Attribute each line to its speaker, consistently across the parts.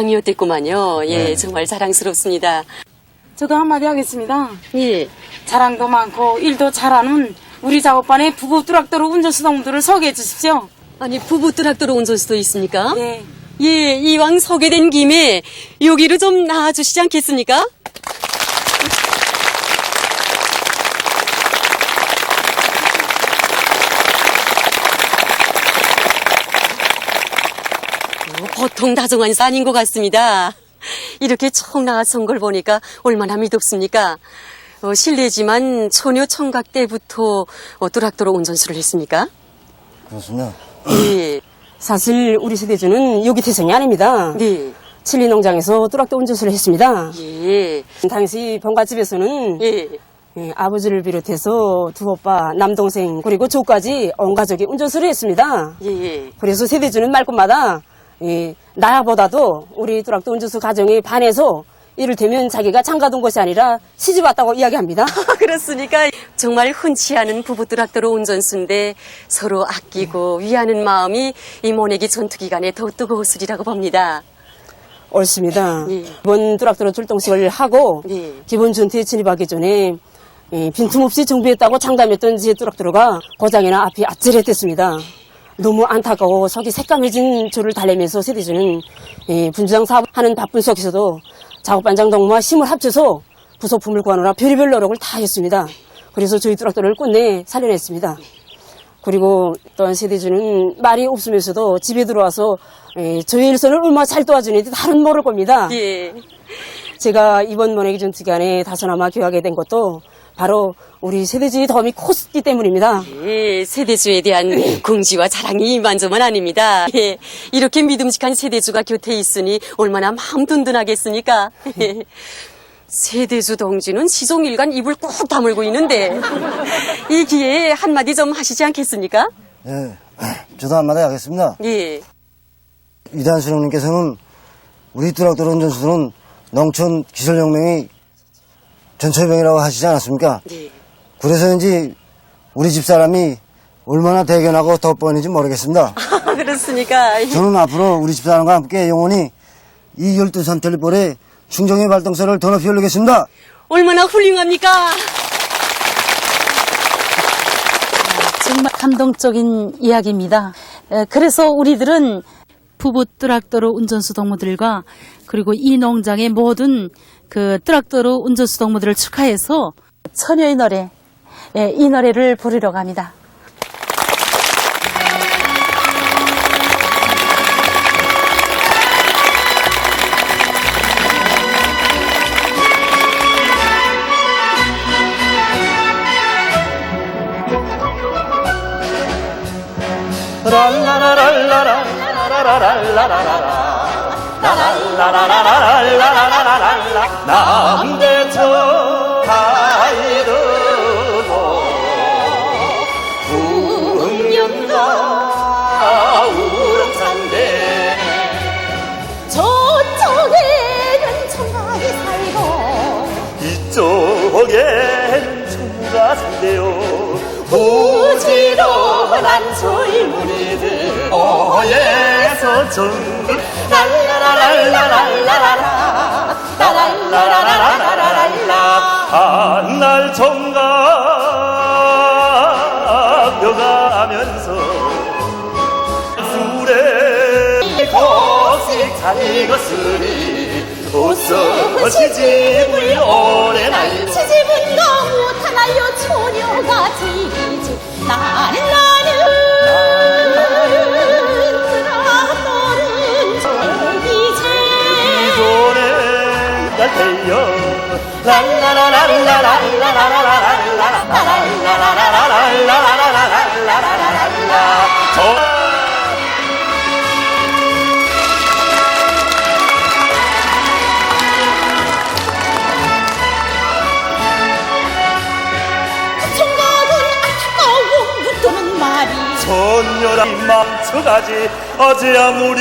Speaker 1: 이었댔구만요. 예,
Speaker 2: 네.
Speaker 1: 정말 자랑스럽습니다.
Speaker 3: 저도 한마디 하겠습니다.
Speaker 1: 예.
Speaker 3: 자랑도 많고 일도 잘하는 우리 작업반의 부부 뚜락도로 운전수동무들을 소개해 주십시오.
Speaker 1: 아니, 부부 뚜락도로 운전수도 있습니까?
Speaker 3: 예.
Speaker 1: 예, 이왕 소개된 김에 여기로 좀 나와주시지 않겠습니까? 보통 다정한 산인 것 같습니다. 이렇게 총 나와선 걸 보니까 얼마나 믿었습니까? 실례지만 처녀 청각 때부터 뚜락도로 운전수를 했습니까?
Speaker 2: 그렇습니다.
Speaker 1: 예.
Speaker 4: 사실 우리 세대주는 여기 태생이 아닙니다.
Speaker 1: 네.
Speaker 4: 칠리 농장에서 뚜락도 운전수를 했습니다.
Speaker 1: 예.
Speaker 4: 당시 본가집에서는
Speaker 1: 예.
Speaker 4: 아버지를 비롯해서 두 오빠, 남동생 그리고 저까지 온 가족이 운전수를 했습니다.
Speaker 1: 예.
Speaker 4: 그래서 세대주는 말끝마다 나보다도 우리 뚜락도 운전수 가정에 반해서 이를테면 자기가 장가둔 것이 아니라 시집 왔다고 이야기합니다.
Speaker 1: 그렇습니까? 정말 흔치 않은 부부 뚜락도로 운전수인데 서로 아끼고 위하는 마음이 이 모내기 전투 기간에 더 뜨거웠으리라고 봅니다.
Speaker 4: 옳습니다.
Speaker 1: 예.
Speaker 4: 이번 뚜락도로 출동식을 하고
Speaker 1: 예.
Speaker 4: 기본 전투에 진입하기 전에 빈틈없이 정비했다고 장담했던 제 뚜락도로가 고장이나 앞이 아찔했댔습니다. 너무 안타까워 속이 새까매진 저를 달래면서 세대주는 분주장 사업하는 바쁜 속에서도 작업반장 동무와 힘을 합쳐서 부속품을 구하느라 별의별 노력을 다 했습니다. 그래서 저희 뚜락도로를 끝내 살려냈습니다. 그리고 또한 세대주는 말이 없으면서도 집에 들어와서 저희 일선을 얼마나 잘 도와주는지 다른 모를 겁니다.
Speaker 1: 예.
Speaker 4: 제가 이번 모내기 전투 기간에 다소나마 귀하게 된 것도 바로 우리 세대주의 도움이 컸기 때문입니다.
Speaker 1: 예, 세대주에 대한 공지와 자랑이 이만저만 아닙니다. 예, 이렇게 믿음직한 세대주가 곁에 있으니 얼마나 마음 든든하겠습니까? 세대주 동지는 시종일관 입을 꾹 다물고 있는데 이 기회에 한마디 좀 하시지 않겠습니까?
Speaker 2: 예, 저도 한마디 하겠습니다.
Speaker 1: 예.
Speaker 2: 위대한 수령님께서는 우리 뚜락도로 운전수는 농촌 기술혁명의 전초병이라고 하시지 않았습니까?
Speaker 1: 예.
Speaker 2: 그래서인지 우리 집사람이 얼마나 대견하고 돋보이는지 모르겠습니다.
Speaker 1: 그렇습니까?
Speaker 2: 저는 앞으로 우리 집사람과 함께 영원히 이 12산텔리볼의 충정의 발동서를 더 높이 올리겠습니다.
Speaker 1: 얼마나 훌륭합니까?
Speaker 5: 정말 감동적인 이야기입니다. 그래서 우리들은 부부 뚜락도로 운전수 동무들과 그리고 이 농장의 모든 그 뚜락도로 운전수 동무들을 축하해서 처녀의 노래, 이 노래를 부르려고 합니다.
Speaker 6: 남대천 가이르고 풍년가 우렁산대
Speaker 5: 저쪽에는 청각이 살고
Speaker 6: 이쪽엔 청가 산대요
Speaker 5: 부지런한 젊은이들
Speaker 6: 오에서 전국 랄라라랄라랄라라라 라랄라라라라랄라 한날 청각 벼가면서 술에 고식 잘 익었으니 웃어 시집을 오래 날
Speaker 5: 시집은 못하나요 처녀가 지지 나는 뚜락도른 저기제
Speaker 6: 이손에 날 태여 랄라라랄라라랄라라랄라라랄라라랄라라랄라라랄라
Speaker 5: 청각은 안타까워 묻도는 말이
Speaker 6: 전열아 망쳐가지 어제 아무리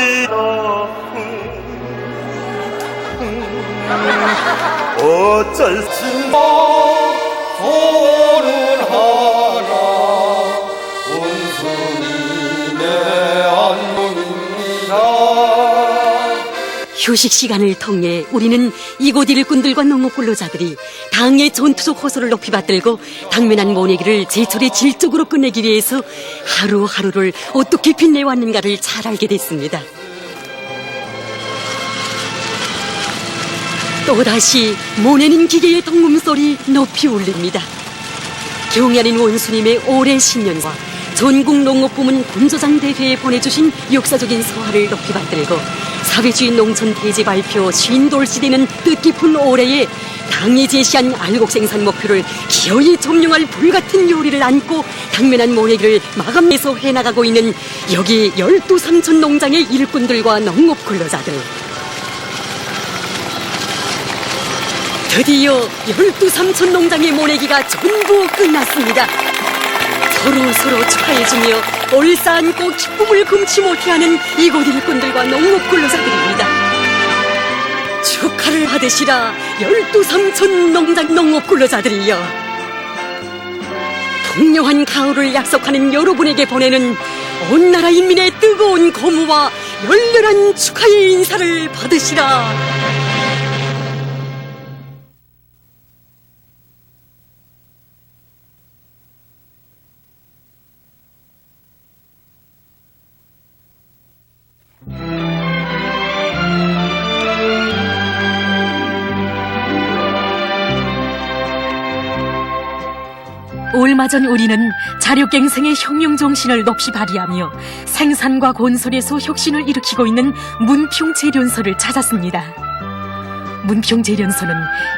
Speaker 6: 어쩔 수 오는 하나 온순히 내 안문이라
Speaker 1: 휴식 시간을 통해 우리는 이곳 일꾼들과 농업근로자들이 당의 전투적 호소를 높이 받들고 당면한 모내기를 제철의 질적으로 끝내기 위해서 하루하루를 어떻게 빛내왔는가를 잘 알게 됐습니다. 또다시 모내는 기계의 동음소리 높이 울립니다. 경야린 원수님의 올해 신년과 전국 농업부문 군조장 대회에 보내주신 역사적인 서화를 높이 받들고 사회주의 농촌 대제 발표 쉰돌시대는 뜻깊은 올해에 당이 제시한 알곡 생산 목표를 기어이 점령할 불같은 요리를 안고 당면한 모내기를 마감해서 해나가고 있는 여기 12삼촌 농장의 일꾼들과 농업 근로자들. 드디어 12삼촌 농장의 모내기가 전부 끝났습니다. 서로 축하해주며 얼싸안고 기쁨을 금치 못해하는 이곳 일꾼들과 농업 근로자들입니다. 축하를 받으시라 12삼촌 농장 농업 근로자들이여. 풍요한 가을을 약속하는 여러분에게 보내는 온 나라 인민의 뜨거운 고무와 열렬한 축하의 인사를 받으시라.
Speaker 7: 얼마 전 우리는 자력갱생의 혁명정신을 높이 발휘하며 생산과 건설에서 혁신을 일으키고 있는 문평재련소를 찾았습니다. 문평재련소는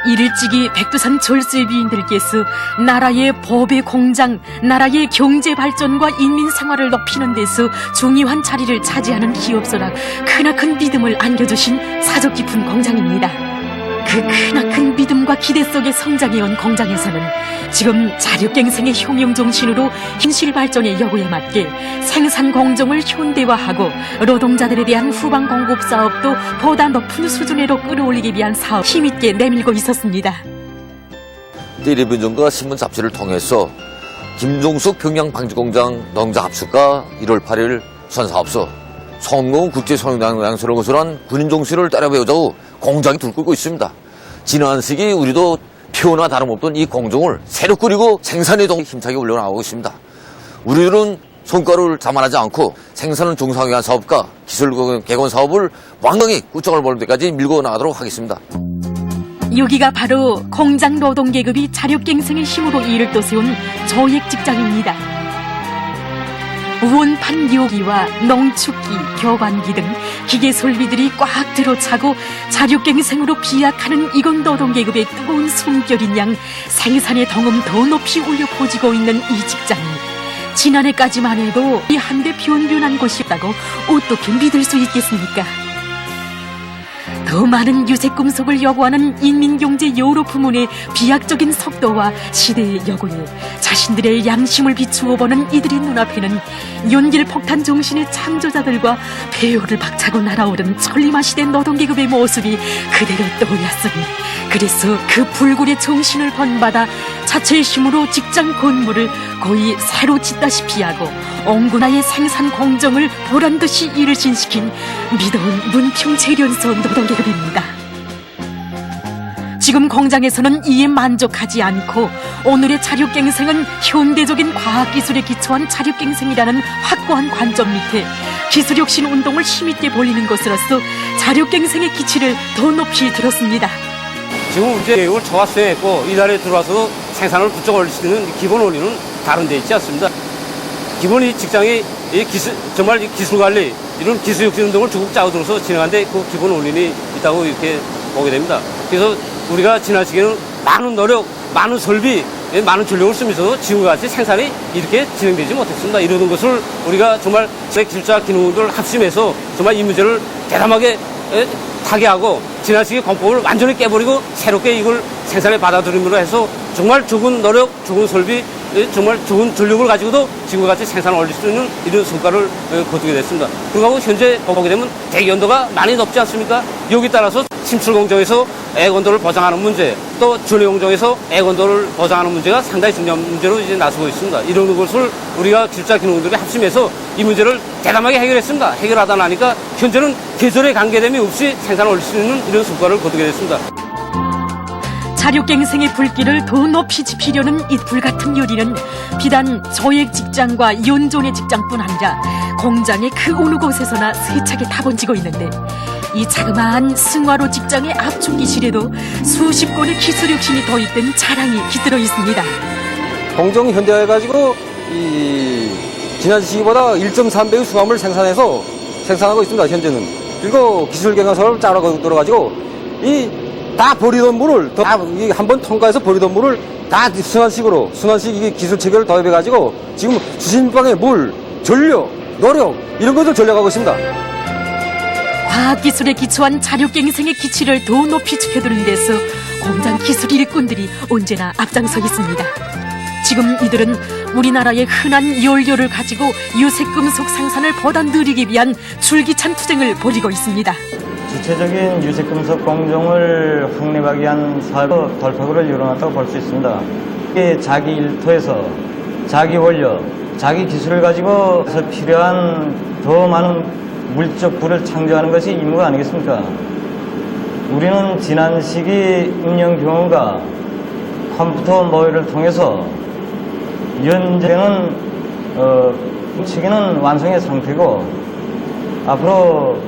Speaker 7: 일일찌기 백두산 절수의비인들께서 나라의 법의 공장, 나라의 경제발전과 인민생활을 높이는 데서 중요한 자리를 차지하는 기업소라 크나큰 믿음을 안겨주신 사적 깊은 공장입니다. 그 크나큰 믿음과 기대 속에 성장해온 공장에서는 지금 자력갱생의 혁명정신으로 현실 발전의 여부에 맞게 생산 공정을 현대화하고 노동자들에 대한 후방 공급 사업도 보다 높은 수준으로 끌어올리기 위한 사업 힘있게 내밀고 있었습니다.
Speaker 8: 띠리비전과 신문 잡지를 통해서 김종숙 평양방지공장 농장 합숙과 1월 8일 선사업소 성공 국제선용양소를 거슬한 군인 정신을 따라배우자고 공장이 들끓고 있습니다. 지난 시기 우리도 표나 다름없던 이 공정을 새로 꾸리고 생산의 동 힘차게 올려나가고 있습니다. 우리들은 성과를 자만하지 않고 생산을 정상화한 사업과 기술 개건 사업을 완강히 구청을 벌 때까지 밀고 나가도록 하겠습니다.
Speaker 7: 여기가 바로 공장 노동계급이 자력갱생의 힘으로 일을 떠세운 조액 직장입니다. 원판 요기와 농축기, 교관기 등 기계 설비들이 꽉 들어차고 자력갱생으로 비약하는 이건 노동계급의 뜨거운 숨결인 양 생산의 덩음 더 높이 울려 퍼지고 있는 이 직장이 지난해까지만 해도 이 한데 변변한 곳이 없다고 어떻게 믿을 수 있겠습니까? 더 많은 유색금속을 요구하는 인민경제 여러 부문의 비약적인 속도와 시대의 여고에 자신들의 양심을 비추어 보는 이들의 눈앞에는 연길폭탄 정신의 창조자들과 배열을 박차고 날아오른 천리마시대 노동계급의 모습이 그대로 떠올랐으니 그래서 그 불굴의 정신을 번받아 자체의 힘으로 직장 건물을 거의 새로 짓다시피 하고 옹군화의 생산 공정을 보란듯이 일을 신시킨 믿어온 문평재련소 노동계급입니다. 지금 공장에서는 이에 만족하지 않고 오늘의 자력갱생은 현대적인 과학기술에 기초한 자력갱생이라는 확고한 관점 밑에 기술혁신 운동을 힘있게 벌이는 것으로서 자력갱생의 기치를 더 높이 들었습니다.
Speaker 9: 지금 이제 계획을 처화수행했고 이달에 들어와서 생산을 부쩍 올릴 수 있는 기본 원리는 다른 데 있지 않습니다. 기본 이 직장이 정말 기술 관리, 이런 기술 혁신 운동을 주국 짜고들어서 진행하는데 그 기본 원리는 있다고 이렇게 보게 됩니다. 그래서 우리가 지난 시기에는 많은 노력, 많은 설비, 많은 전력을 쓰면서 지금과 같이 생산이 이렇게 진행되지 못했습니다. 이러는 것을 우리가 정말 기술자 기능원들 합심해서 정말 이 문제를 대담하게 타개하고 지난 시기 공법을 완전히 깨버리고 새롭게 이걸 생산에 받아들임으로 해서 정말 적은 노력, 적은 설비, 정말 좋은 전력을 가지고도 지금과 같이 생산을 올릴 수 있는 이런 성과를 거두게 됐습니다. 그리고 현재 보게 되면 대기온도가 많이 높지 않습니까? 여기 따라서 침출 공정에서 애온도를 보장하는 문제, 또 전해 공정에서 애온도를 보장하는 문제가 상당히 중요한 문제로 이제 나서고 있습니다. 이런 것을 우리가 기술자 기능들이 합심해서 이 문제를 대담하게 해결했습니다. 해결하다 나니까 현재는 계절의 관계됨이 없이 생산을 올릴 수 있는 이런 성과를 거두게 됐습니다.
Speaker 7: 자력갱생의 불길을 더 높이 지피려는 이 불같은 요리는 비단 저의 직장과 연존의 직장뿐 아니라 공장의 그 어느 곳에서나 세차게 타번지고 있는데, 이 자그마한 승화로 직장의 압축기실에도 수십 건의 기술 혁신이 더있던 자랑이 깃들어 있습니다.
Speaker 10: 공정이 현대화해가지고 지난 시기보다 1.3배의 수화물을 생산하고 있습니다. 현재는. 그리고 기술 경영서를 짜러 들어가지고 다 버리던 물을 한번 통과해서 버리던 물을 다 순환식 기술 체계를 도입해가지고 지금 수신방에 물, 전력, 노력 이런 것을 전략하고 있습니다.
Speaker 7: 과학기술에 기초한 자력갱생의 기치를 더 높이 지켜두는 데서 공장 기술 일꾼들이 언제나 앞장서 있습니다. 지금 이들은 우리나라의 흔한 연료를 가지고 유색금속 생산을 보다 늘리기 위한 줄기찬 투쟁을 벌이고 있습니다.
Speaker 11: 주체적인 유색금속 공정을 확립하기 위한 사업 돌파구를 이뤄놨다고 볼 수 있습니다. 자기 일터에서 자기 원료, 자기 기술을 가지고 필요한 더 많은 물적 부를 창조하는 것이 임무가 아니겠습니까? 우리는 지난 시기 운영 경험과 컴퓨터 모의를 통해서 현재는 시기는 완성의 상태고 앞으로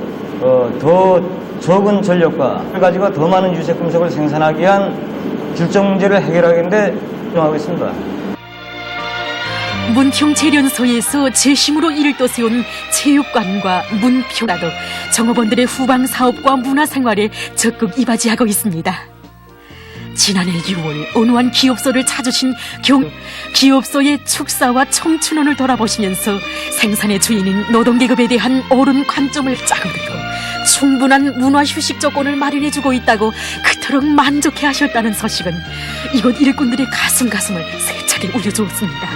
Speaker 11: 더 적은 전력과 가지고 더 많은 유색금속을 생산하기 위한 질적 문제를 해결하기인데 집중하고 있습니다.
Speaker 7: 문평재련소에서 재심으로 일을 떠세운 체육관과 문평나도 정업원들의 후방 사업과 문화생활에 적극 이바지하고 있습니다. 지난해 6월 온화한 기업소를 찾으신 기업소의 축사와 청춘원을 돌아보시면서 생산의 주인인 노동계급에 대한 옳은 관점을 짜고들고 충분한 문화휴식 조건을 마련해주고 있다고 그토록 만족해하셨다는 소식은 이곳 일꾼들의 가슴을 세차게 울려주었습니다.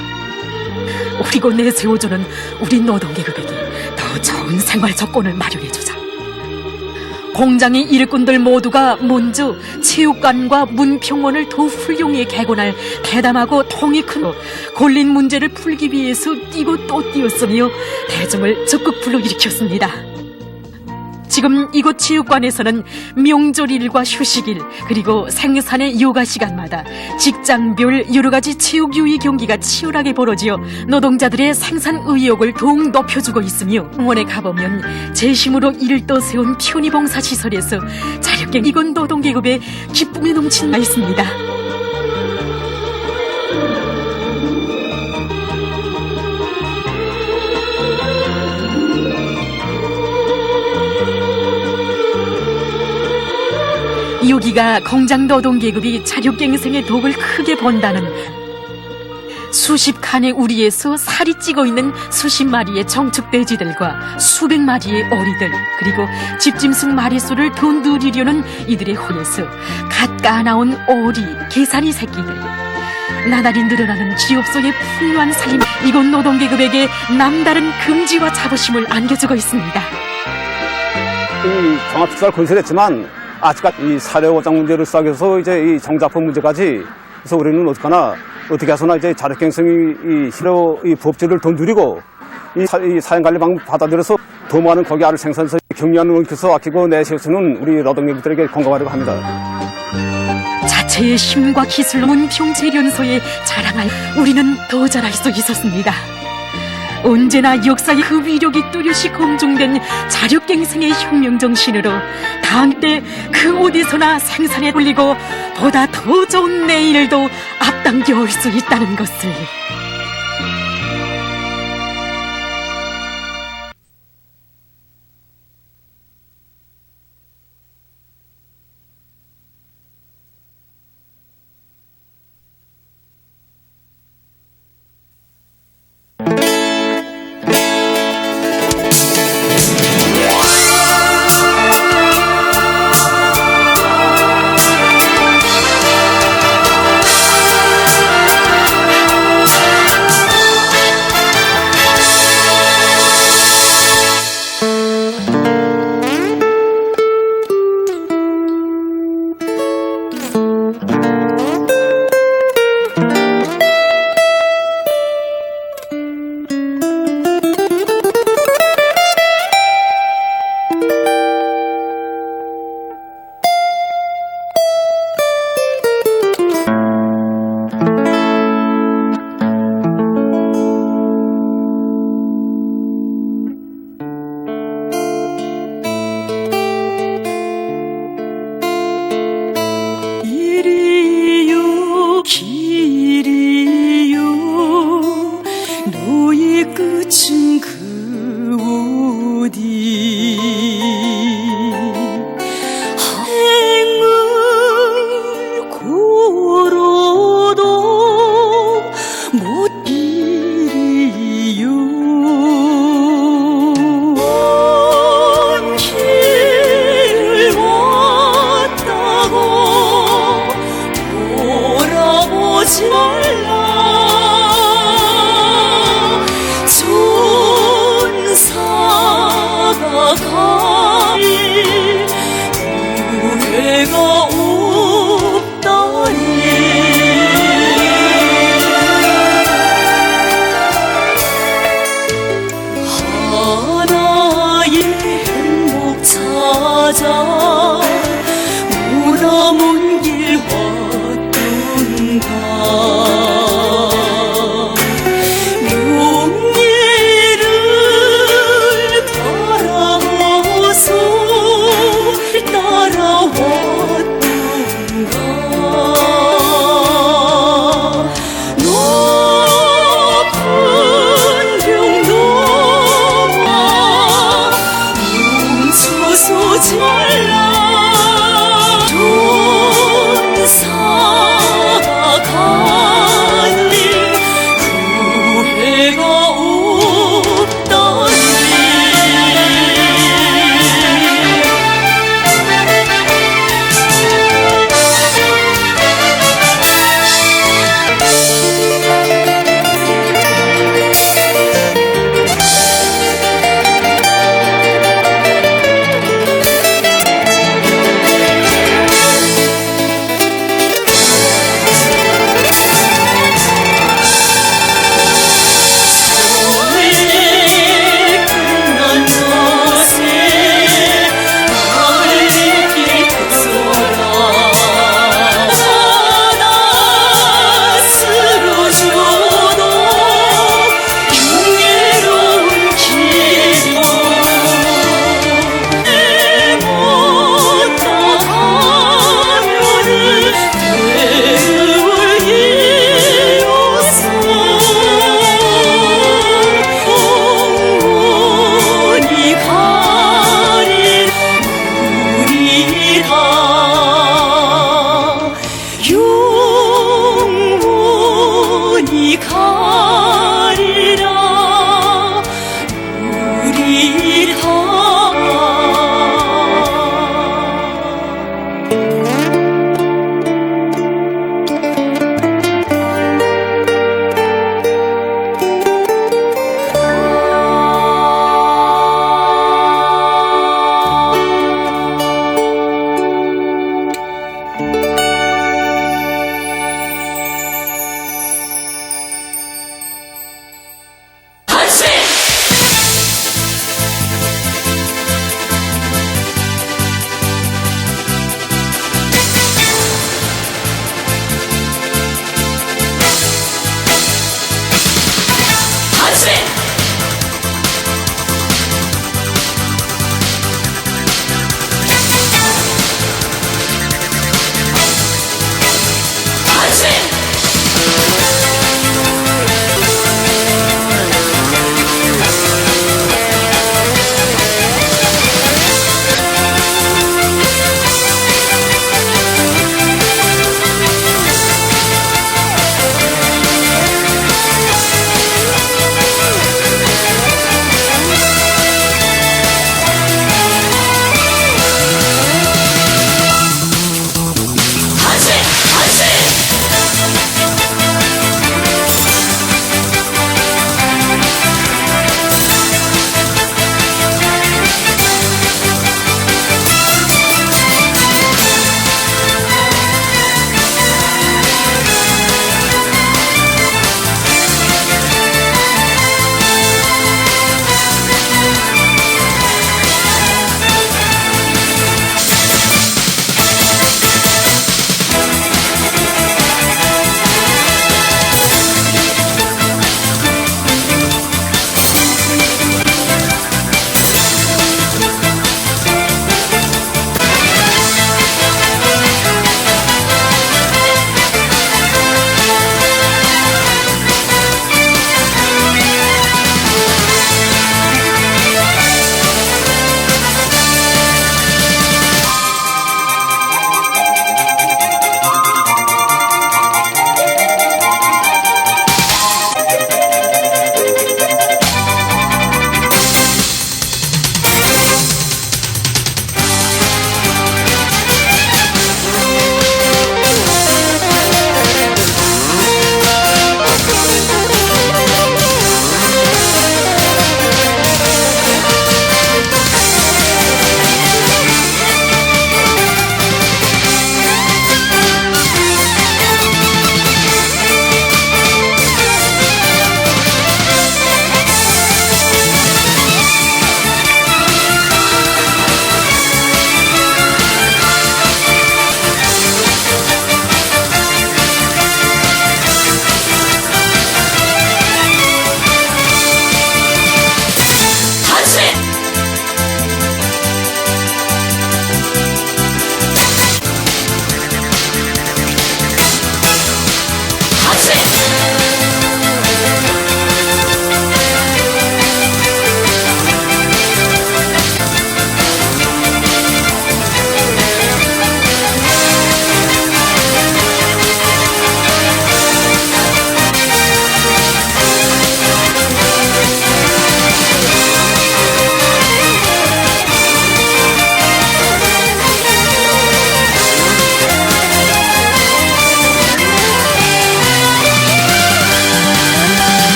Speaker 7: 우리고 내세워주는 우리 노동계급에게 더 좋은 생활 조건을 마련해주자. 공장의 일꾼들 모두가 먼저 체육관과 문평원을 더 훌륭히 개관할 대담하고 통이 큰 골린 문제를 풀기 위해서 뛰고 또 뛰었으며 대중을 적극 불러일으켰습니다. 지금 이곳 체육관에서는 명절일과 휴식일 그리고 생산의 요가 시간마다 직장별 여러 가지 체육 유희 경기가 치열하게 벌어지어 노동자들의 생산 의욕을 더욱 높여주고 있으며, 병원에 가보면 재심으로 일을 떠세운 편의봉사 시설에서 자력갱 이곳 노동계급에 기쁨이 넘치는 바 있습니다. 여기가 공장 노동계급이 자력갱생의 덕을 크게 본다는 수십 칸의 우리에서 살이 찌고 있는 수십 마리의 정축돼지들과 수백 마리의 오리들, 그리고 집짐승 마리수를 더 늘리려는 이들의 호에서 갓 까나온 오리, 개사리 새끼들, 나날이 늘어나는 기업소의 풍요한 살림, 이곳 노동계급에게 남다른 긍지와 자부심을 안겨주고 있습니다.
Speaker 12: 이 종합식사를 건설했지만 아직까지 이 사료고장 문제를 시작해서 이제 이 정작품 문제까지, 그래서 우리는 어떻게 해서나 이제 자력갱생이 이 실효 이 부업질을 더 누리고 이 사행관리 방법 받아들여서 더 많은 고기 알을 생산해서 경리하는 것을 아끼고 내세우는 우리 노동계급들에게 공감하려고 합니다.
Speaker 7: 자체의 힘과 기술로 문평재련소에 자랑할 우리는 더 잘할 수 있었습니다. 언제나 역사의 그 위력이 뚜렷이 검증된 자력갱생의 혁명정신으로 다음 때 그 어디서나 생산에 돌리고 보다 더 좋은 내일도 앞당겨 올 수 있다는 것을.
Speaker 5: 죄가 없다니 하나의 행복 찾아 머나먼 길 왔던가 명예를 따라서 따라왔던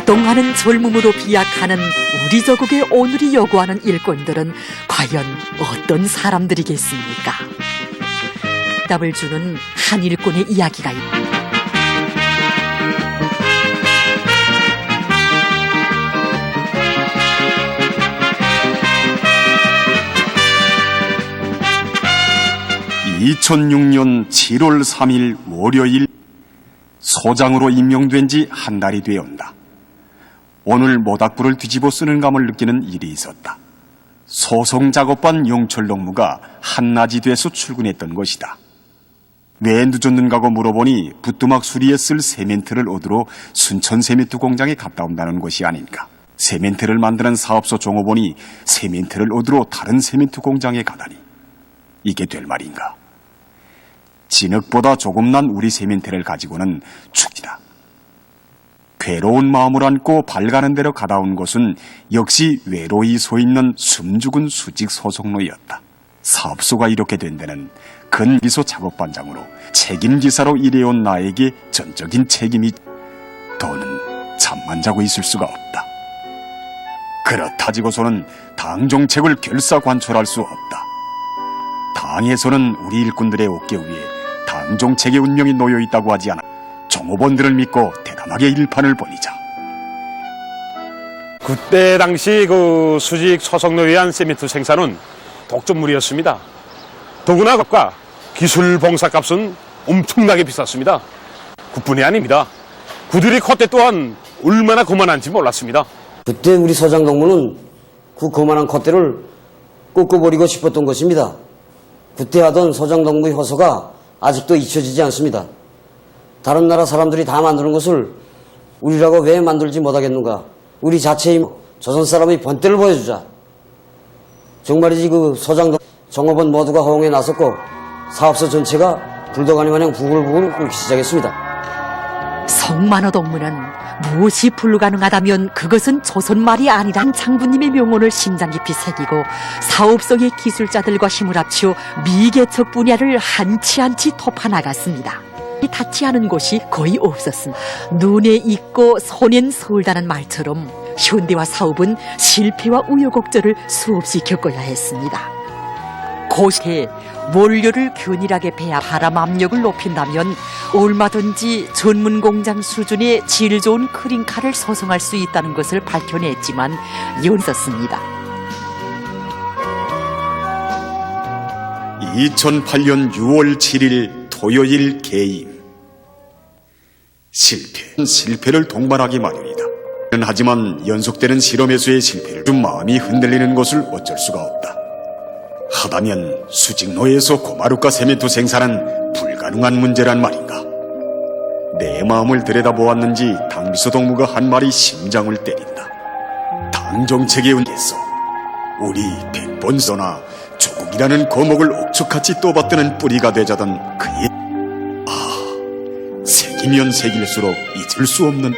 Speaker 7: 활동하는 젊음으로 비약하는 우리 조국의 오늘이 요구하는 일꾼들은 과연 어떤 사람들이겠습니까? 답을 주는 한 일꾼의 이야기가 있다.
Speaker 13: (2006년 7월 3일) 월요일 소장으로 임명된 지 한 달이 되었다. 오늘 모닥불을 뒤집어 쓰는 감을 느끼는 일이 있었다. 소송 작업반 용철 농무가 한낮이 돼서 출근했던 것이다. 왜 늦었는가고 물어보니 부뚜막 수리에 쓸 세멘트를 얻으러 순천 세멘트 공장에 갔다 온다는 것이 아닌가. 세멘트를 만드는 사업소 종업원이 세멘트를 얻으러 다른 세멘트 공장에 가다니 이게 될 말인가. 진흙보다 조금 난 우리 세멘트를 가지고는 축이다. 괴로운 마음을 안고 발 가는 대로 가다 온 곳은 역시 외로이 서 있는 숨죽은 수직 소속로였다. 사업소가 이렇게 된 데는 근비소 작업반장으로 책임기사로 일해온 나에게 전적인 책임이. 더는 잠만 자고 있을 수가 없다. 그렇다지고서는 당 정책을 결사관철할 수 없다. 당에서는 우리 일꾼들의 어깨 위에 당 정책의 운명이 놓여 있다고 하지 않아. 종업원들을 믿고 대담하게 일판을 벌이자.
Speaker 12: 그때 당시 그 수직 소속로에 의한 세멘트 생산은 독점물이었습니다. 더구나 그가 기술 봉사값은 엄청나게 비쌌습니다. 그뿐이 아닙니다. 그들이 컸대 또한 얼마나 거만한지 몰랐습니다.
Speaker 2: 그때 우리 소장 동무는 그 거만한 콧대를 꺾어버리고 싶었던 것입니다. 그때 하던 소장 동무의 호소가 아직도 잊혀지지 않습니다. 다른 나라 사람들이 다 만드는 것을 우리라고 왜 만들지 못하겠는가. 우리 자체의 조선 사람의 본때를 보여주자. 정말이지 그 소장 종업원 모두가 호응에 나섰고 사업소 전체가 불도가니 마냥 부글부글 끓기 시작했습니다.
Speaker 7: 성만호 동무는 무엇이 불가능하다면 그것은 조선말이 아니란 장군님의 명언을 심장 깊이 새기고 사업성의 기술자들과 힘을 합쳐 미개척 분야를 한치 한치 토파나갔습니다. 닿지 않은 곳이 거의 없었습니다. 눈에 익고 손엔 서울다는 말처럼 현대화 사업은 실패와 우여곡절을 수없이 겪어야 했습니다. 고시에 원료를 균일하게 배합 바람 압력을 높인다면 얼마든지 전문 공장 수준의 질 좋은 크림칼을 소송할 수 있다는 것을 밝혀냈지만 연썼습니다.
Speaker 13: 2008년 6월 7일 토요일 개임. 실패를 동반하기 마련이다. 하지만 연속되는 실험에서의 실패를 좀 마음이 흔들리는 것을 어쩔 수가 없다. 하다면 수직로에서 고마루가 세멘트 생산은 불가능한 문제란 말인가. 내 마음을 들여다보았는지 당비서 동무가 한 말이 심장을 때린다. 당 정책의 은혜에서 우리 100번 써나 조국이라는 거목을 옥축같이 떠받드는 뿌리가 되자던 그의 새기면 새길수록 잊을 수 없는.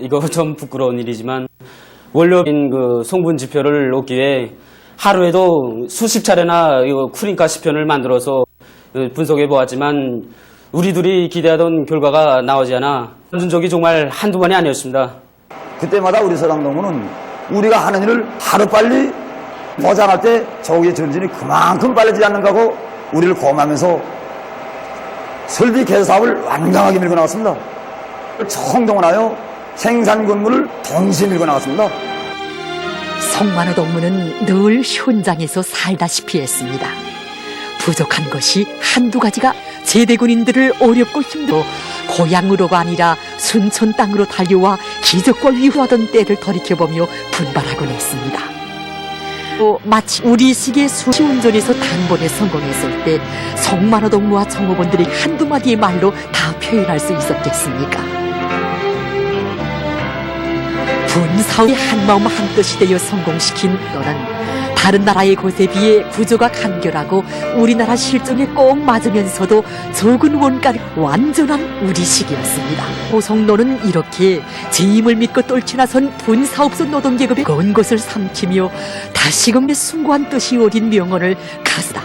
Speaker 9: 이거 좀 부끄러운 일이지만 원료인 그 성분 지표를 얻기 위해 하루에도 수십 차례나 이거 쿠링카 시편을 만들어서 분석해 보았지만 우리들이 기대하던 결과가 나오지 않아 흔적이 정말 한두 번이 아니었습니다.
Speaker 2: 그때마다 우리 소장 동무는 우리가 하는 일을 하루빨리 보장할 때 조국의 전진이 그만큼 빨라지지 않는가고 우리를 고마면서 설비 개선 사업을 완강하게 밀고 나갔습니다. 총동원하여 생산 근무를 동시에 밀고 나갔습니다.
Speaker 7: 성만호 동무는 늘 현장에서 살다시피 했습니다. 부족한 것이 한두 가지가 제대군인들을 어렵고 힘들어 고향으로가 아니라 순천 땅으로 달려와 기적과 위후하던 때를 돌이켜보며 분발하곤 했습니다. 또 마치 우리 시계 수시운전에서 단번에 성공했을 때 성만호 동무와 종업원들이 한두 마디의 말로 다 표현할 수 있었겠습니까? 군사의 한마음 한뜻이 되어 성공시킨 너는 다른 나라의 곳에 비해 구조가 간결하고 우리나라 실정에 꼭 맞으면서도 적은 원가를 완전한 우리식이었습니다. 호성노는 이렇게 재임을 믿고 떨쳐나선 분사업소 노동계급의 건 것을 삼키며 다시금 숭고한 뜻이 어린 명언을 가스다.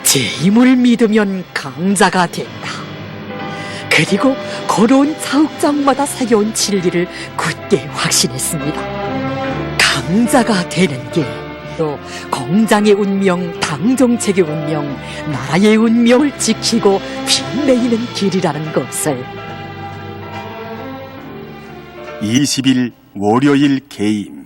Speaker 7: 재임을 믿으면 강자가 된다. 그리고 걸어온 자욱자욱마다 새겨온 진리를 굳게 확신했습니다. 강자가 되는 길, 또 공장의 운명, 당 정책의 운명, 나라의 운명을 지키고 빛내이는 길이라는 것을.
Speaker 13: 20일 월요일 개임.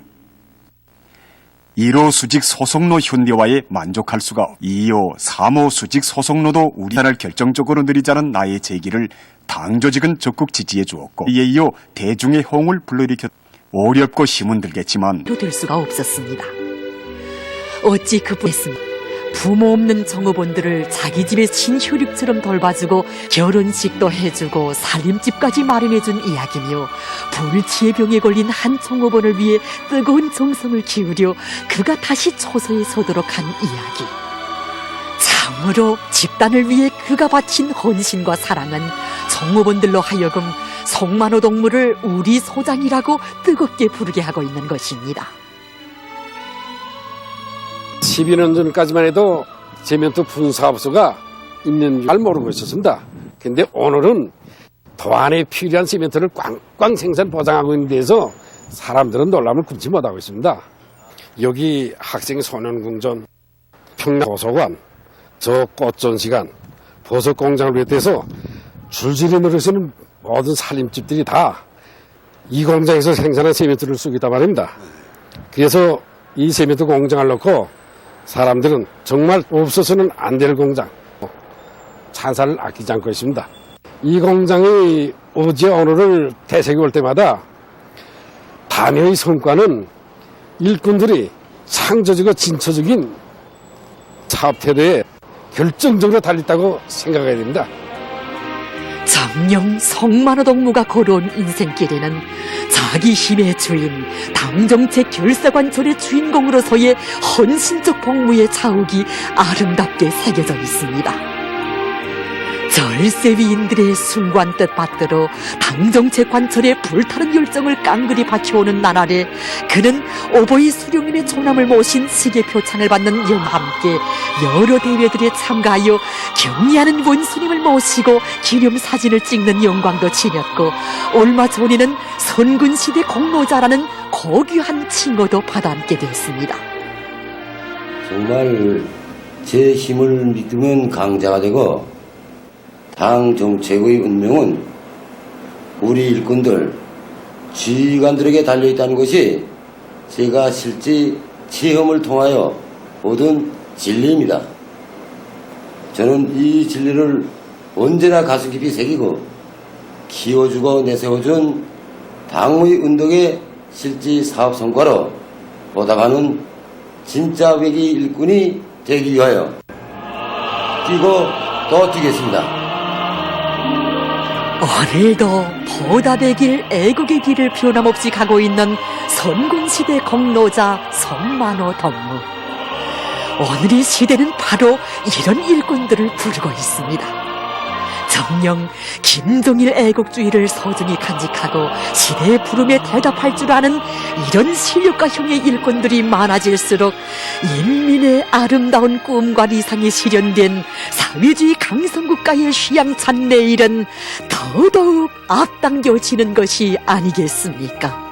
Speaker 13: 1호 수직 소속로 현대화에 만족할 수가 없. 2호, 3호 수직 소속로도 우리나라를 결정적으로 느리자는 나의 제기를 당 조직은 적극 지지해 주었고, 이에 이어 대중의 호응을 불러일으켰. 어렵고 힘은 들겠지만
Speaker 7: 될 수가 없었습니다. 어찌 그뿐했습니다. 부모 없는 종업원들을 자기 집의 친혈육처럼 돌봐주고 결혼식도 해주고 살림집까지 마련해준 이야기며, 불치의 병에 걸린 한 종업원을 위해 뜨거운 정성을 기울여 그가 다시 초소에 서도록 한 이야기. 참으로 집단을 위해 그가 바친 헌신과 사랑은 종업원들로 하여금 송만호 동무를 우리 소장이라고 뜨겁게 부르게 하고 있는 것입니다.
Speaker 14: 12년 전까지만 해도 세멘트 분사업소가 있는 줄 모르고 있었습니다. 근데 오늘은 도안에 필요한 세멘트를 꽝꽝 생산 보장하고 있는 데서 사람들은 놀람을 금치 못하고 있습니다. 여기 학생 소년궁전, 평양 도서관, 저 꽃전시관, 버섯공장을 비롯해서 줄줄이 늘어서는 모든 살림집들이 다 이 공장에서 생산한 세멘트를 쓰고 있단 말입니다. 그래서 이 세멘트 공장을 놓고 사람들은 정말 없어서는 안 될 공장, 찬사를 아끼지 않고 있습니다. 이 공장이 어제 오늘을 되새겨 올 때마다 단회의 성과는 일꾼들이 창조적이고 진초적인 사업 태도에 결정적으로 달렸다고 생각해야 됩니다.
Speaker 7: 정녕 송만호 동무가 걸어온 인생길에는 자기 힘의 주인, 당정책 결사관철의 주인공으로서의 헌신적 복무의 자욱이 아름답게 새겨져 있습니다. 절세위인들의 순관 뜻받들어 당정책 관철의 불타는 열정을 깡그리 바쳐오는 나날에, 그는 오보이 수령님의 조남을 모신 시계표창을 받는 이와 함께 여러 대회들에 참가하여 경의하는 원수님을 모시고 기념사진을 찍는 영광도 지녔고, 얼마 전에는 선군시대 공로자라는 고귀한 칭호도 받아안게 됐습니다.
Speaker 2: 정말 제 힘을 믿으면 강자가 되고, 당 정책의 운명은 우리 일꾼들, 지휘관들에게 달려있다는 것이 제가 실제 체험을 통하여 얻은 진리입니다. 저는 이 진리를 언제나 가슴 깊이 새기고 키워주고 내세워준 당의 운동의 실제 사업 성과로 보답하는 진짜 외기 일꾼이 되기 위하여 뛰고 또 뛰겠습니다.
Speaker 7: 오늘도 보답의 길, 애국의 길을 변함없이 가고 있는 선군시대 공로자 송만호 동무. 오늘의 시대는 바로 이런 일꾼들을 부르고 있습니다. 정녕 김정일 애국주의를 소중히 간직하고 시대의 부름에 대답할 줄 아는 이런 실력가형의 일꾼들이 많아질수록 인민의 아름다운 꿈과理想이 실현된 사회주의 강성국가의 휘황찬 내일은 더더욱 앞당겨지는 것이 아니겠습니까?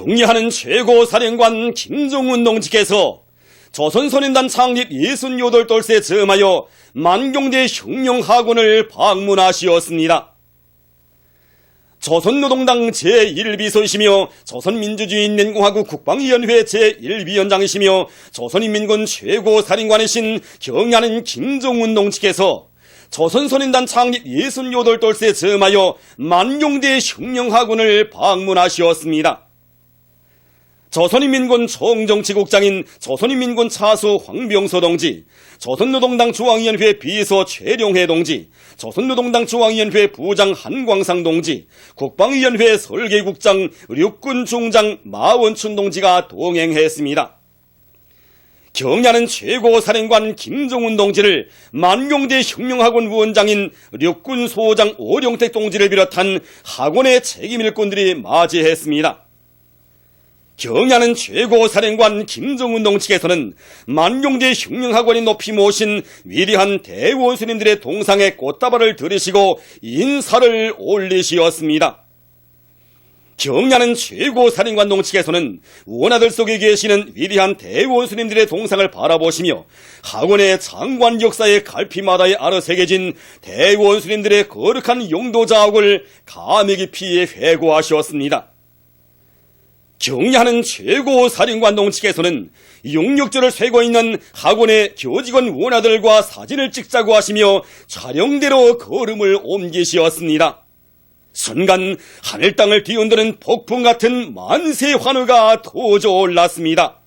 Speaker 6: 경리하는 최고사령관 김정은 동지께서 조선소년단 창립 68돌세 즈음하여 만경대 혁명학원을 방문하시었습니다. 조선노동당 제1비서이시며 조선민주주의인민공화국 국방위원회 제1위원장이시며 조선인민군 최고사령관이신 경리하는 김정은 동지께서 조선소년단 창립 68돌세 즈음하여 만경대 혁명학원을 방문하시었습니다. 조선인민군 총정치국장인 조선인민군 차수 황병서 동지, 조선노동당 중앙위원회 비서 최룡해 동지, 조선노동당 중앙위원회 부장 한광상 동지, 국방위원회 설계국장 육군 중장 마원춘 동지가 동행했습니다. 경리하는 최고사령관 김정은 동지를 만경대 혁명학원 위원장인 육군 소장 오령택 동지를 비롯한 학원의 책임일꾼들이 맞이했습니다. 경리하는 최고사령관 김정은 동지께서는 만경대 혁명학원이 높이 모신 위대한 대원수님들의 동상에 꽃다발을 들이시고 인사를 올리시었습니다. 경리하는 최고사령관 동지께서는 원아들 속에 계시는 위대한 대원수님들의 동상을 바라보시며 학원의 장관 역사의 갈피마다에 아르새겨진 대원수님들의 거룩한 용도 자옥을 감히 깊이 회고하셨습니다. 경리하는 최고사령관 동지께서는 용역조를 쇠고 있는 학원의 교직원 원아들과 사진을 찍자고 하시며 촬영대로 걸음을 옮기시었습니다. 순간 하늘 땅을 뒤흔드는 폭풍 같은 만세 환호가 터져올랐습니다.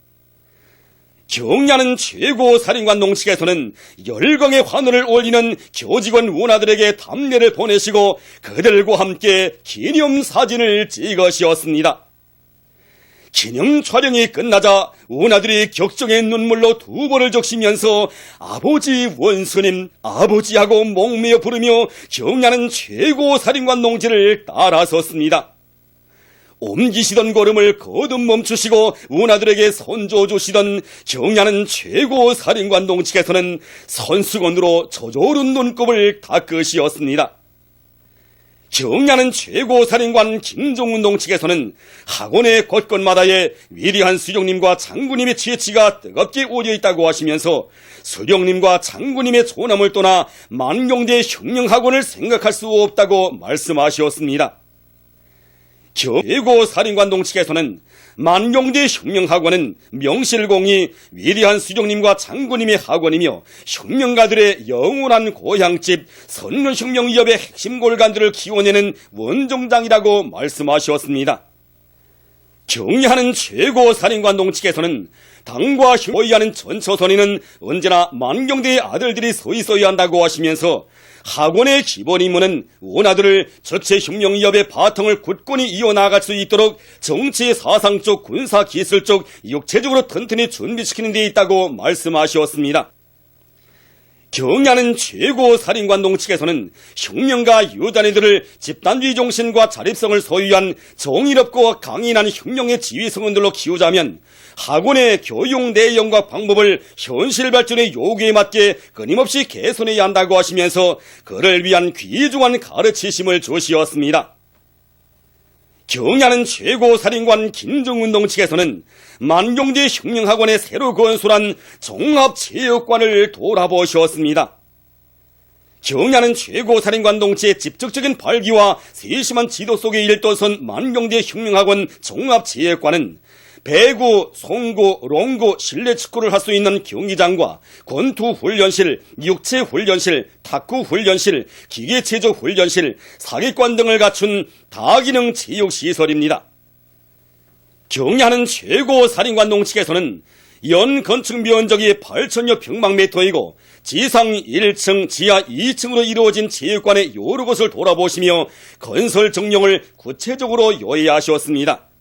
Speaker 6: 경리하는 최고사령관 동지께서는 열광의 환호를 올리는 교직원 원아들에게 답례를 보내시고 그들과 함께 기념사진을 찍으셨습니다. 기념 촬영이 끝나자 원아들이 격정의 눈물로 두 번을 적시면서 아버지 원수님, 아버지하고 목매어 부르며 경리하는 최고사령관 동지를 따라섰습니다. 옮기시던 걸음을 거듭 멈추시고 원아들에게 손줘주시던 경리하는 최고사령관 동지께서는 손수건으로 저조른 눈곱을 닦으시었습니다. 경리하는 최고사령관 김정은 동지께서는 학원의 곳곳마다에 위대한 수령님과 장군님의 지혜치가 뜨겁게 오려 있다고 하시면서 수령님과 장군님의 조남을 떠나 만경대 혁명학원을 생각할 수 없다고 말씀하셨습니다. 최고사령관 동지께서는 만경대 혁명학원은 명실공히 위대한 수령님과 장군님의 학원이며 혁명가들의 영원한 고향집 선근혁명위협의 핵심 골간들을 키워내는 원정장이라고 말씀하셨습니다. 경리하는 최고사령관 동지께서는 당과 효의하는 전처선에는 언제나 만경대의 아들들이 서 있어야 한다고 하시면서 학원의 기본 임무는 원아들을 전체혁명위협의 바탕을 굳건히 이어나갈 수 있도록 정치, 사상적, 군사, 기술적, 육체적으로 튼튼히 준비시키는 데 있다고 말씀하셨습니다. 경리하는 최고사령관 동지께서는 혁명가 유단이들을 집단주의 정신과 자립성을 소유한 정의롭고 강인한 혁명의 지휘성원들로 키우자면 학원의 교육 내용과 방법을 현실 발전의 요구에 맞게 끊임없이 개선해야 한다고 하시면서 그를 위한 귀중한 가르치심을 주시었습니다. 경리하는 최고사령관 김정은 동지께서는 만경대 혁명학원의 새로 건설한 종합체육관을 돌아보셨습니다. 경리하는 최고사령관 동지의 직접적인 발기와 세심한 지도 속에 일떠선 만경대 혁명학원 종합체육관은 배구, 송구, 롱구, 실내 축구를 할 수 있는 경기장과 권투훈련실, 육체훈련실, 탁구훈련실, 기계체조훈련실, 사기관 등을 갖춘 다기능 체육시설입니다. 경리하는 최고사령관 동지께서는 연 건축 면적이 8,000여 평방미터이고 지상 1층, 지하 2층으로 이루어진 체육관의 여러 곳을 돌아보시며 건설 정령을 구체적으로 요해하셨습니다.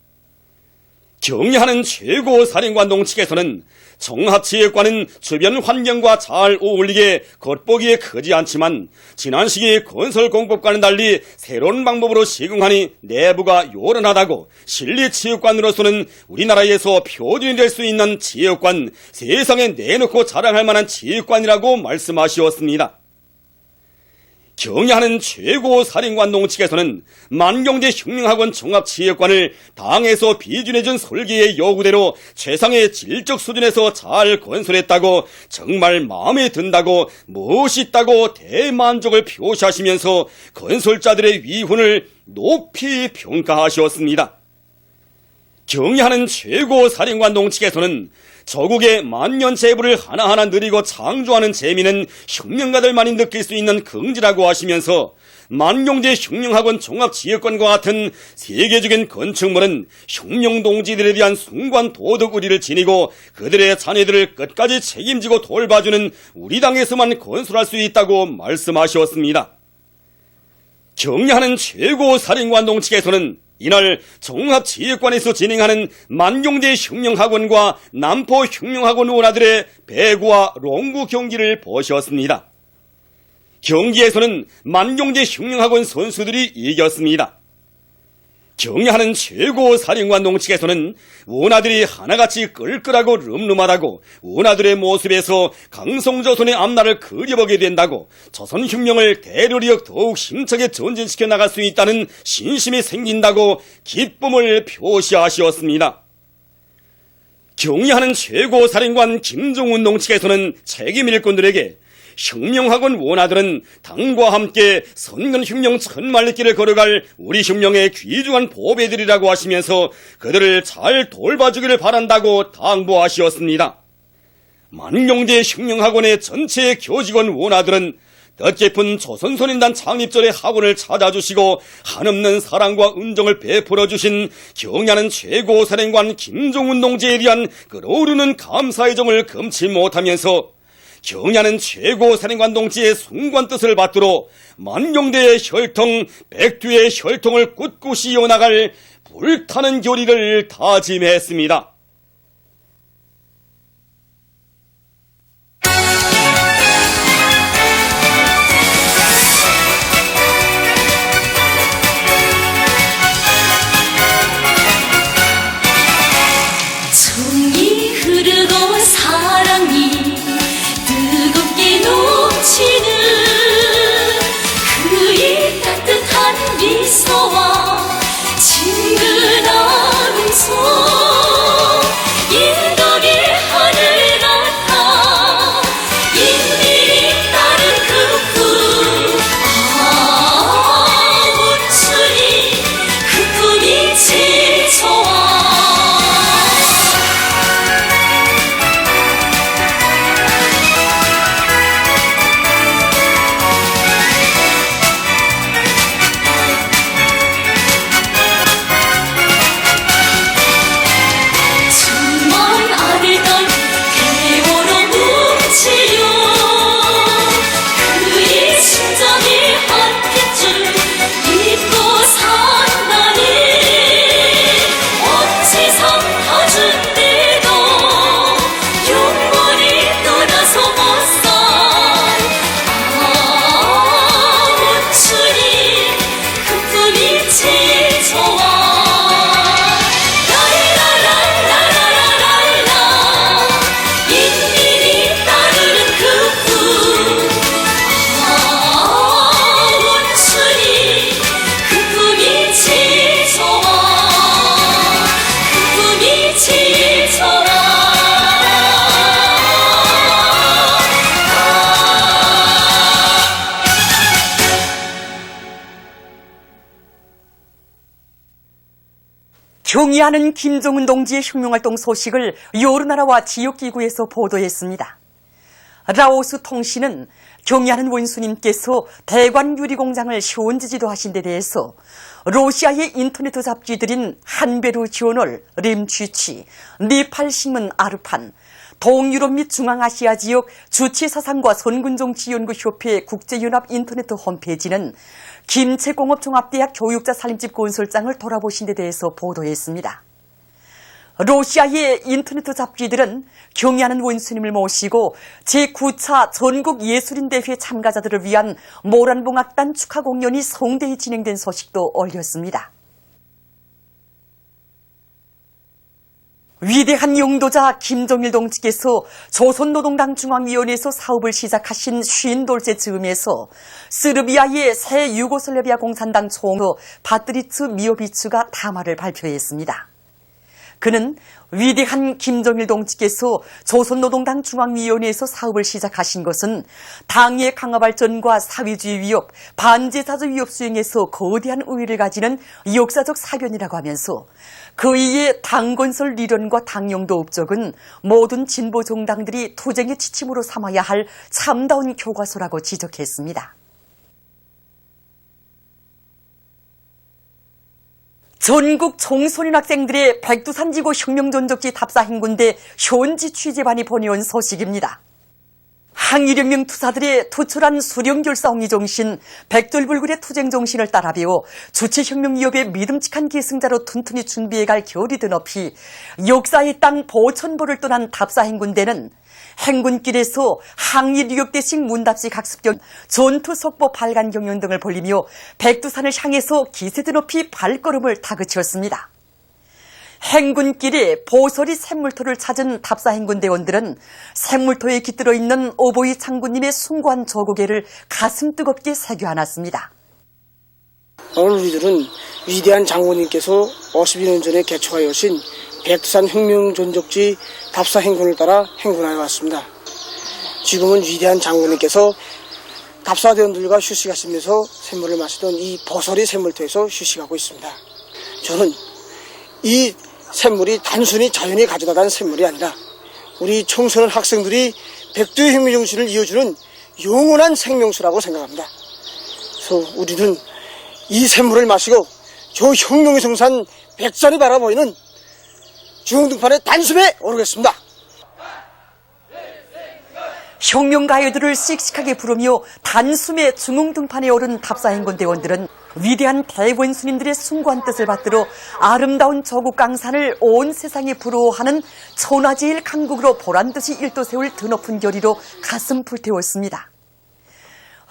Speaker 6: 경리하는 최고사령관 동지께서는 종합체육관은 주변 환경과 잘 어울리게 겉보기에 크지 않지만 지난 시기 건설 공법과는 달리 새로운 방법으로 시공하니 내부가 요란하다고 실내체육관으로서는 우리나라에서 표준이 될 수 있는 체육관, 세상에 내놓고 자랑할 만한 체육관이라고 말씀하셨습니다. 경애하는 최고 사령관동 측에서는 만경대 혁명학원 종합체육관을 당에서 비준해준 설계의 요구대로 최상의 질적 수준에서 잘 건설했다고, 정말 마음에 든다고, 멋있다고 대만족을 표시하시면서 건설자들의 위훈을 높이 평가하셨습니다. 경애하는 최고 사령관동 측에서는 저국의 만년 재부를 하나하나 누리고 창조하는 재미는 혁명가들만이 느낄 수 있는 긍지라고 하시면서, 만경대 혁명학원 종합지역관과 같은 세계적인 건축물은 혁명동지들에 대한 숭고한 도덕 의리를 지니고 그들의 자녀들을 끝까지 책임지고 돌봐주는 우리 당에서만 건설할 수 있다고 말씀하셨습니다. 경애하는 최고 사령관동 측에서는 이날 종합체육관에서 진행하는 만경대 혁명학원과 남포 혁명학원 원아들의 배구와 롱구 경기를 보셨습니다. 경기에서는 만경대 혁명학원 선수들이 이겼습니다. 경애하는 최고 사령관동 측에서는 원아들이 하나같이 끌끌하고 름름하다고, 원아들의 모습에서 강성조선의 앞날을 그려보게 된다고, 조선혁명을 대로력 더욱 힘차게 전진시켜 나갈 수 있다는 신심이 생긴다고 기쁨을 표시하셨습니다. 경애하는 최고 사령관 김정운동 측에서는 책임 일꾼들에게 혁명학원 원아들은 당과 함께 선근혁명 천만리길을 걸어갈 우리 혁명의 귀중한 보배들이라고 하시면서 그들을 잘 돌봐주기를 바란다고 당부하셨습니다. 만경대 혁명학원의 전체 교직원 원아들은 뜻깊은 조선소년단 창립절의 학원을 찾아주시고 한없는 사랑과 은정을 베풀어주신 경애하는 최고 사령관 김정운 동지에 대한 끓어오르는 감사의 정을 금치 못하면서 경애하는 최고 사령관 동지의 숭고한 뜻을 받들어 만경대의 혈통, 백두의 혈통을 꿋꿋이 이어나갈 불타는 결의를 다짐했습니다.
Speaker 5: 정이 흐르고 사랑이 뜨겁게 넘치는 그의 따뜻한 미소와 친근한 음성, 인덕의 하늘 같아 인민이 따른 그 꿈, 온순히 그 꿈이 제일 좋아.
Speaker 15: 경의하는 김정은 동지의 혁명활동 소식을 여러나라와 지역기구에서 보도했습니다. 라오스 통신은 경의하는 원수님께서 대관 유리공장을 시원지지도 하신 데 대해서 러시아의 인터넷 잡지들인 한베르 저널, 림취치, 네팔신문 아르판, 동유럽 및 중앙아시아 지역 주치사상과 선군정치연구협회 국제연합 인터넷 홈페이지는 김책공업종합대학 교육자 살림집 건설장을 돌아보신 데 대해서 보도했습니다. 러시아의 인터넷 잡지들은 경의하는 원수님을 모시고 제9차 전국예술인대회 참가자들을 위한 모란봉악단 축하 공연이 성대히 진행된 소식도 올렸습니다. 위대한 용도자 김정일 동지께서 조선노동당 중앙위원회에서 사업을 시작하신 50돌째 즈음에서 스르비아의 새 유고슬라비아 공산당 총무 바트리츠 미오비츠가 담화를 발표했습니다. 그는 위대한 김정일 동지께서 조선노동당 중앙위원회에서 사업을 시작하신 것은 당의 강화 발전과 사회주의 위협, 반제사주 위협 수행에서 거대한 의의를 가지는 역사적 사변이라고 하면서 그이의 당건설 리련과 당용도 업적은 모든 진보 정당들이 투쟁의 지침으로 삼아야 할 참다운 교과서라고 지적했습니다. 전국 청소년 학생들의 백두산지구 혁명전적지 답사행군대 현지 취재반이 보내온 소식입니다. 항일혁명 투사들의 투철한 수령결사옹이 정신, 백돌불굴의 투쟁 정신을 따라 배워 주체혁명 위협의 믿음직한 계승자로 튼튼히 준비해갈 결이 드높이 역사의 땅 보천보를 떠난 답사행군대는 행군길에서 항일 유격대식 문답식 학습경, 전투 속보 발간 경연 등을 벌리며 백두산을 향해서 기세 드높이 발걸음을 다그쳤습니다. 행군길에 보소리 샘물터를 찾은 답사 행군대원들은 샘물터에 깃들어 있는 오보이 장군님의 숭고한 조국애를 가슴 뜨겁게 새겨 안았습니다.
Speaker 16: 오늘 우리들은 위대한 장군님께서 52년 전에 개초하여신 백두산 혁명전적지 답사 행군을 따라 행군하여 왔습니다. 지금은 위대한 장군님께서 답사대원들과 휴식하시면서 샘물을 마시던 이 보소리 샘물터에서 휴식하고 있습니다. 저는 이 샘물이 단순히 자연이 가져다 간 샘물이 아니라 우리 청소년 학생들이 백두의 혁명 정신을 이어주는 영원한 생명수라고 생각합니다. 그래서 우리는 이 샘물을 마시고 저 혁명의 성산 백산이 바라보이는 중흥등판의 단숨에 오르겠습니다.
Speaker 15: 혁명가요들을 씩씩하게 부르며 단숨에 중흥등판에 오른 답사행군대원들은 위대한 대원수님들의 숭고한 뜻을 받들어 아름다운 조국 강산을 온 세상에 부러워하는 천하제일 강국으로 보란듯이 일도세울 드높은 결의로 가슴 불태웠습니다.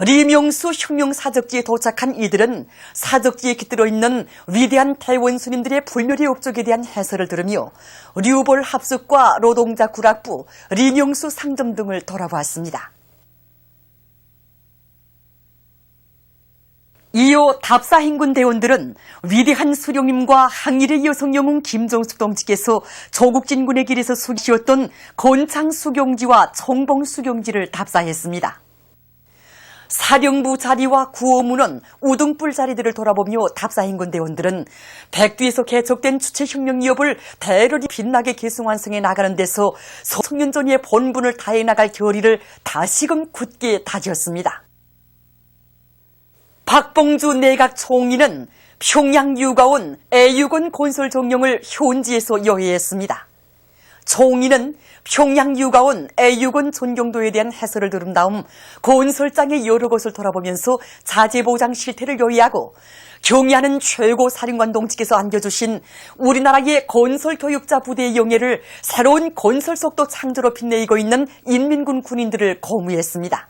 Speaker 15: 리명수 혁명사적지에 도착한 이들은 사적지에 깃들어 있는 위대한 대원수님들의 불멸의 업적에 대한 해설을 들으며 류볼 합숙과 노동자 구락부, 리명수 상점 등을 돌아보았습니다. 이어 답사행군 대원들은 위대한 수령님과 항일의 여성 영웅 김정숙 동지께서 조국진군의 길에서 숙이셨던 건창 수경지와 청봉 수경지를 답사했습니다. 사령부 자리와 구호문원, 우등불 자리들을 돌아보며 답사행군 대원들은 백두에서 개척된 주체혁명 위협을 대열이 빛나게 계승완성해 나가는 데서 청년전의 본분을 다해 나갈 결의를 다시금 굳게 다졌습니다. 박봉주 내각 총리는 평양 유가원 애유건 건설 정령을 현지에서 여회했습니다. 총리는 평양 유가원 애유건 전경도에 대한 해설을 들은 다음 건설장의 여러 것을 돌아보면서 자재보장 실태를 요의하고 경의하는 최고 사령관 동지께서 안겨주신 우리나라의 건설교육자 부대의 영예를 새로운 건설 속도 창조로 빛내고 있는 인민군 군인들을 고무했습니다.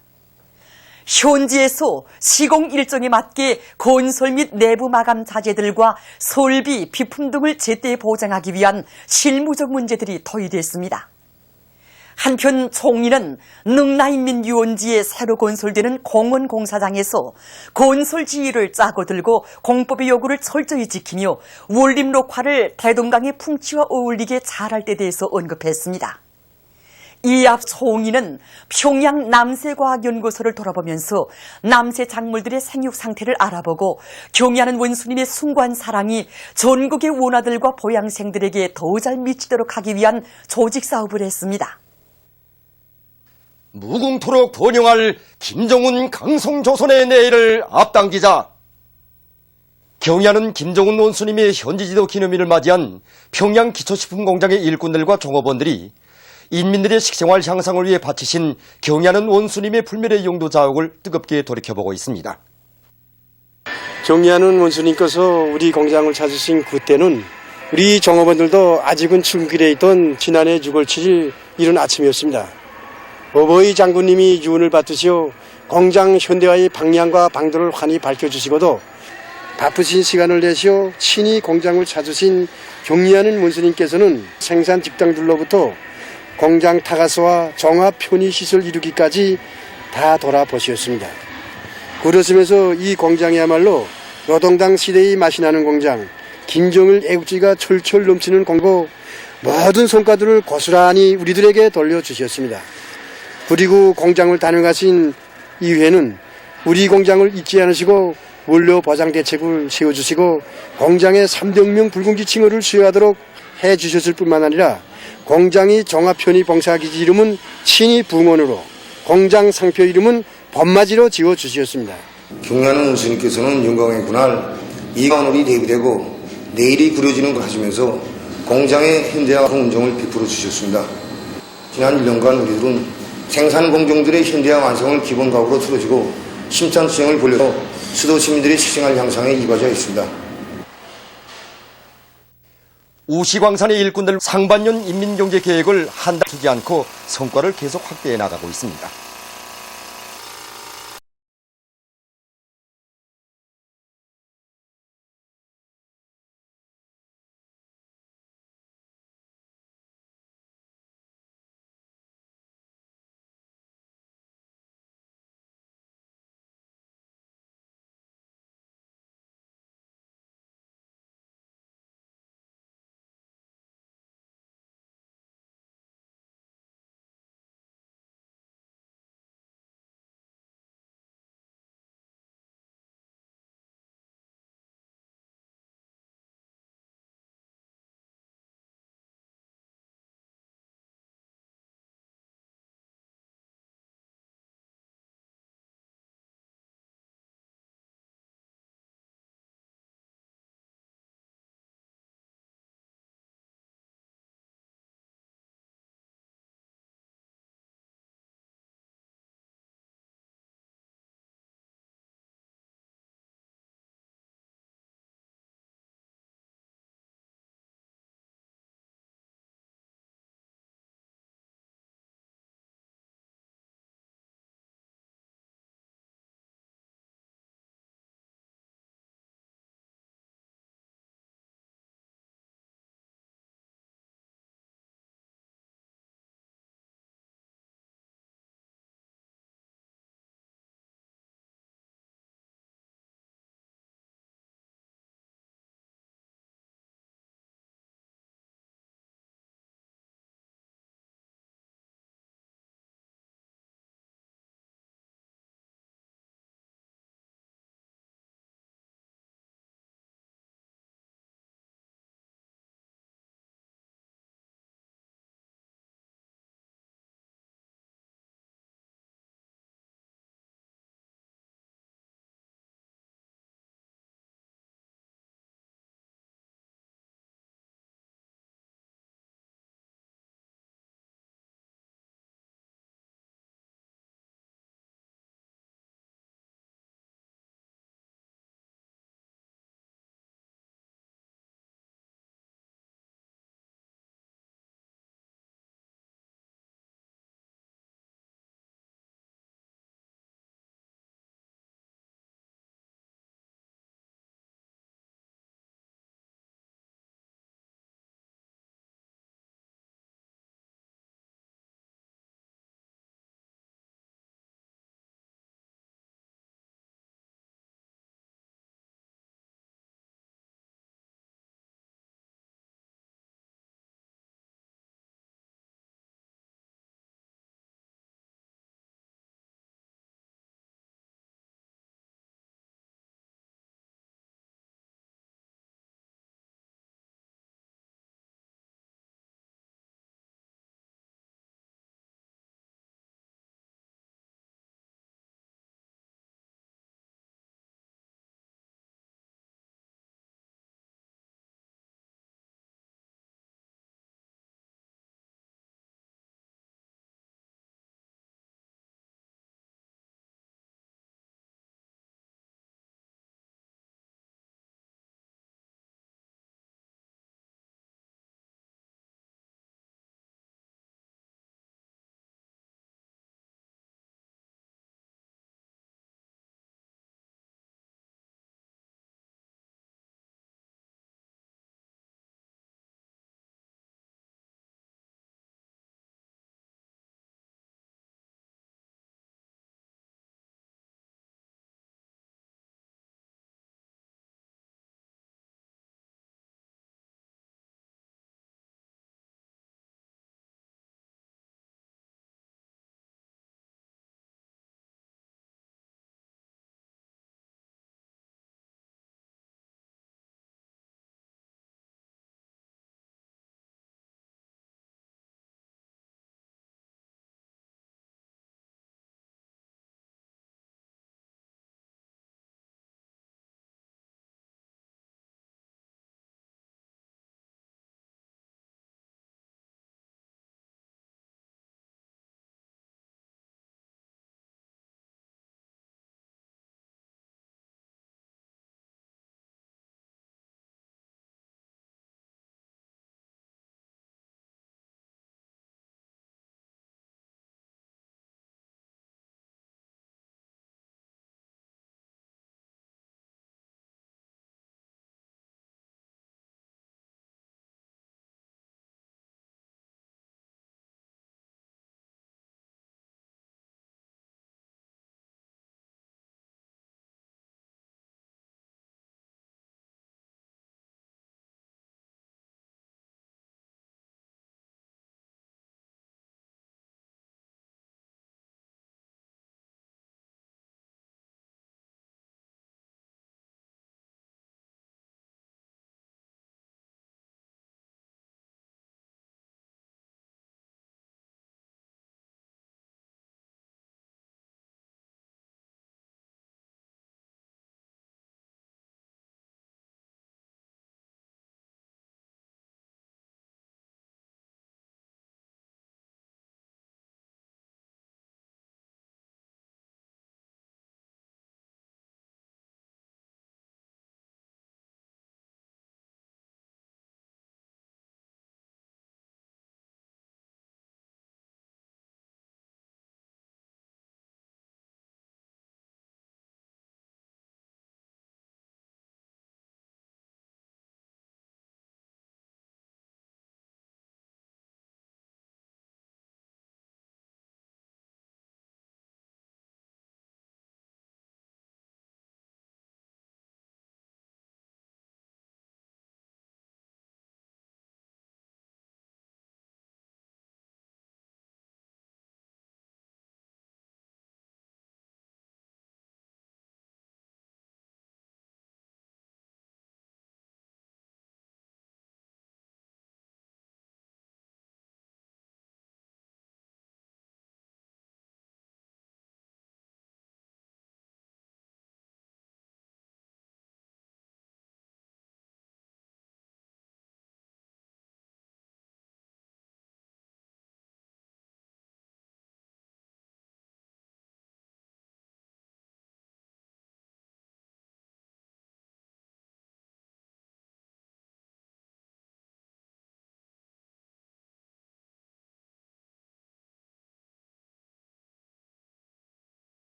Speaker 15: 현지에서 시공 일정에 맞게 건설 및 내부 마감 자재들과 설비, 비품 등을 제때 보장하기 위한 실무적 문제들이 토의됐습니다. 한편 총리는 능라인민유원지에 새로 건설되는 공원 공사장에서 건설 지휘를 짜고 들고 공법의 요구를 철저히 지키며 원림 녹화를 대동강의 풍치와 어울리게 잘할 때 대해서 언급했습니다. 이 앞 총리는 평양 남새과학연구소를 돌아보면서 남새 작물들의 생육 상태를 알아보고 경의하는 원수님의 숭고한 사랑이 전국의 원아들과 보양생들에게 더 잘 미치도록 하기 위한 조직 사업을 했습니다.
Speaker 17: 무궁토록 번영할 김정은 강성조선의 내일을 앞당기자 경의하는 김정은 원수님의 현지지도 기념일을 맞이한 평양 기초식품공장의 일꾼들과 종업원들이 인민들의 식생활 향상을 위해 바치신 경의하는 원수님의 불멸의 용도 자옥을 뜨겁게 돌이켜보고 있습니다.
Speaker 18: 경의하는 원수님께서 우리 공장을 찾으신 그때는 우리 종업원들도 아직은 출근길에 있던 지난해 6월 7일 이른 아침이었습니다. 어버이 장군님이 유언을 받으시어 공장 현대화의 방향과 방도를 환히 밝혀주시고도 바쁘신 시간을 내시어 친히 공장을 찾으신 경리하는 원수님께서는 생산 집단들로부터 공장 타가서와 종합 편의시설 이루기까지 다 돌아보셨습니다. 그러시면서 이 공장이야말로 노동당 시대의 맛이 나는 공장, 김정일 애국지가 철철 넘치는 공고, 모든 성과들을 고스란히 우리들에게 돌려주셨습니다. 그리고 공장을 다녀가신 이후에는 우리 공장을 잊지 않으시고 원료 보장 대책을 세워주시고 공장의 300명 붉은기 칭호를 수여하도록 해주셨을 뿐만 아니라 공장이 종합편의 봉사기지 이름은 친히 붕원으로, 공장 상표 이름은 범맞이로 지어주셨습니다.
Speaker 19: 경리하는 원수님께서는 영광의 그날 이관월이 대비되고 내일이 그려지는 걸 하시면서 공장의 현대화 운정을 베풀어 주셨습니다. 지난 1년간 우리들은 생산 공정들의 현대화 완성을 기본 각오로 틀어지고 심찬 수행을 벌려서 수도 시민들의 식생활 향상에 이바지하였습니다.
Speaker 17: 우시광산의 일꾼들 상반년 인민경제 계획을 한 달 두지 않고 성과를 계속 확대해 나가고 있습니다.